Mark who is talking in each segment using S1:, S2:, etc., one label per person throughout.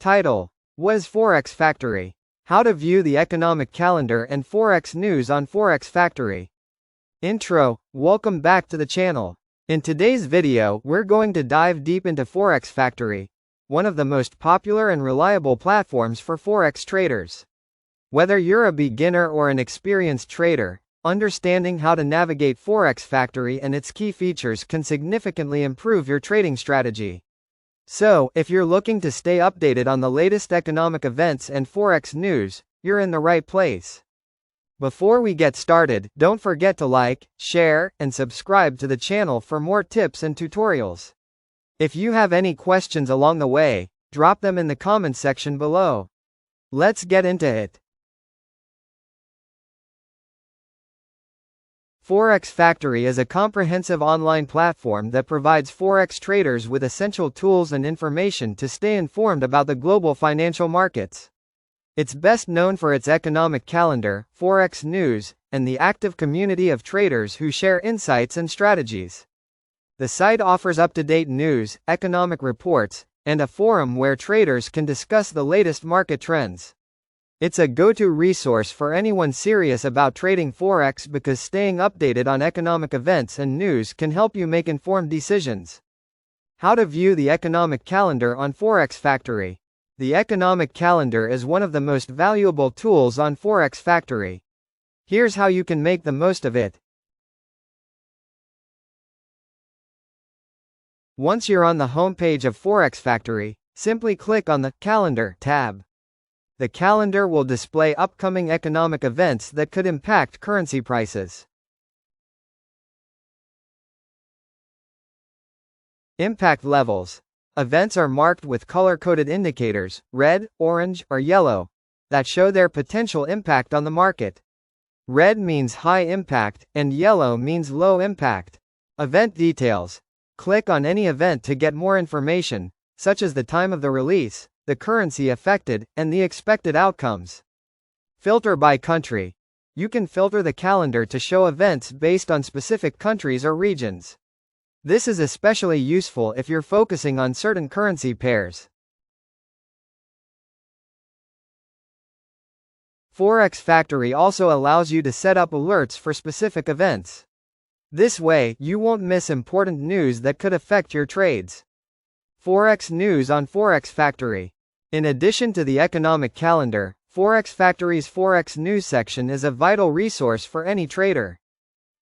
S1: Title: What is ForexFactory? How to view the economic calendar and Forex news on ForexFactory. Intro: Welcome back to the channel. In today's video, we're going to dive deep into ForexFactory, one of the most popular and reliable platforms for Forex traders. Whether you're a beginner or an experienced trader, understanding how to navigate ForexFactory and its key features can significantly improve your trading strategy. So, if you're looking to stay updated on the latest economic events and Forex news, you're in the right place. Before we get started, don't forget to like, share, and subscribe to the channel for more tips and tutorials. If you have any questions along the way, drop them in the comments section below. Let's get into it. ForexFactory is a comprehensive online platform that provides Forex traders with essential tools and information to stay informed about the global financial markets. It's best known for its economic calendar, Forex news, and the active community of traders who share insights and strategies. The site offers up-to-date news, economic reports, and a forum where traders can discuss the latest market trends. It's a go-to resource for anyone serious about trading Forex because staying updated on economic events and news can help you make informed decisions. How to view the economic calendar on ForexFactory. The economic calendar is one of the most valuable tools on ForexFactory. Here's how you can make the most of it. Once you're on the homepage of ForexFactory, simply click on the Calendar tab. The calendar will display upcoming economic events that could impact currency prices. Impact levels. Events are marked with color-coded indicators, red, orange, or yellow, that show their potential impact on the market. Red means high impact, and yellow means low impact. Event details. Click on any event to get more information, such as the time of the release, the currency affected, and the expected outcomes. Filter by country. You can filter the calendar to show events based on specific countries or regions. This is especially useful if you're focusing on certain currency pairs. ForexFactory also allows you to set up alerts for specific events. This way, you won't miss important news that could affect your trades. Forex news on ForexFactory. In addition to the economic calendar, ForexFactory's Forex news section is a vital resource for any trader.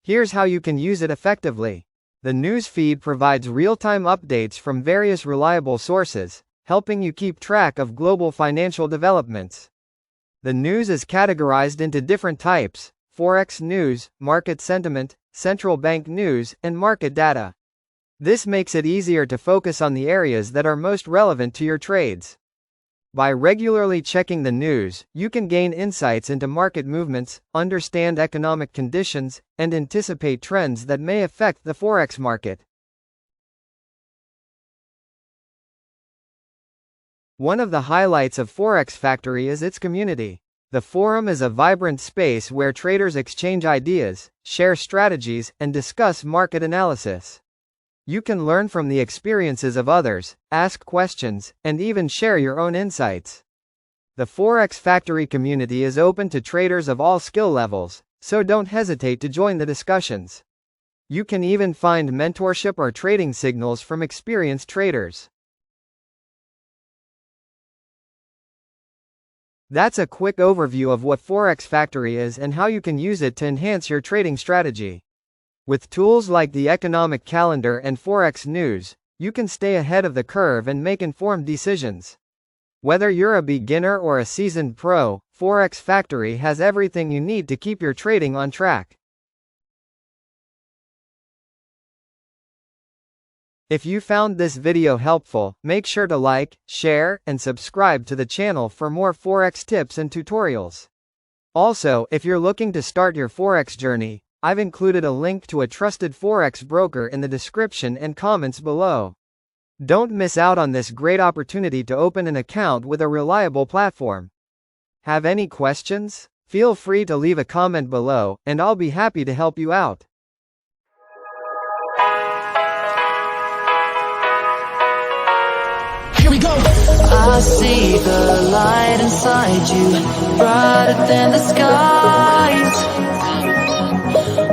S1: Here's how you can use it effectively. The news feed provides real-time updates from various reliable sources, helping you keep track of global financial developments. The news is categorized into different types: Forex news, market sentiment, central bank news, and market data. This makes it easier to focus on the areas that are most relevant to your trades. By regularly checking the news, you can gain insights into market movements, understand economic conditions, and anticipate trends that may affect the Forex market. One of the highlights of ForexFactory is its community. The forum is a vibrant space where traders exchange ideas, share strategies, and discuss market analysis. You can learn from the experiences of others, ask questions, and even share your own insights. The ForexFactory community is open to traders of all skill levels, so don't hesitate to join the discussions. You can even find mentorship or trading signals from experienced traders. That's a quick overview of what ForexFactory is and how you can use it to enhance your trading strategy. With tools like the economic calendar and Forex news, you can stay ahead of the curve and make informed decisions. Whether you're a beginner or a seasoned pro, ForexFactory has everything you need to keep your trading on track. If you found this video helpful, make sure to like, share, and subscribe to the channel for more Forex tips and tutorials. Also, if you're looking to start your Forex journey, I've included a link to a trusted Forex broker in the description and comments below. Don't miss out on this great opportunity to open an account with a reliable platform. Have any questions? Feel free to leave a comment below, and I'll be happy to help you out.
S2: Here we go. I see the light inside you, brighter than the skies.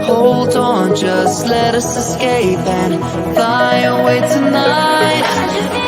S2: Hold on, just let us escape and fly away tonight.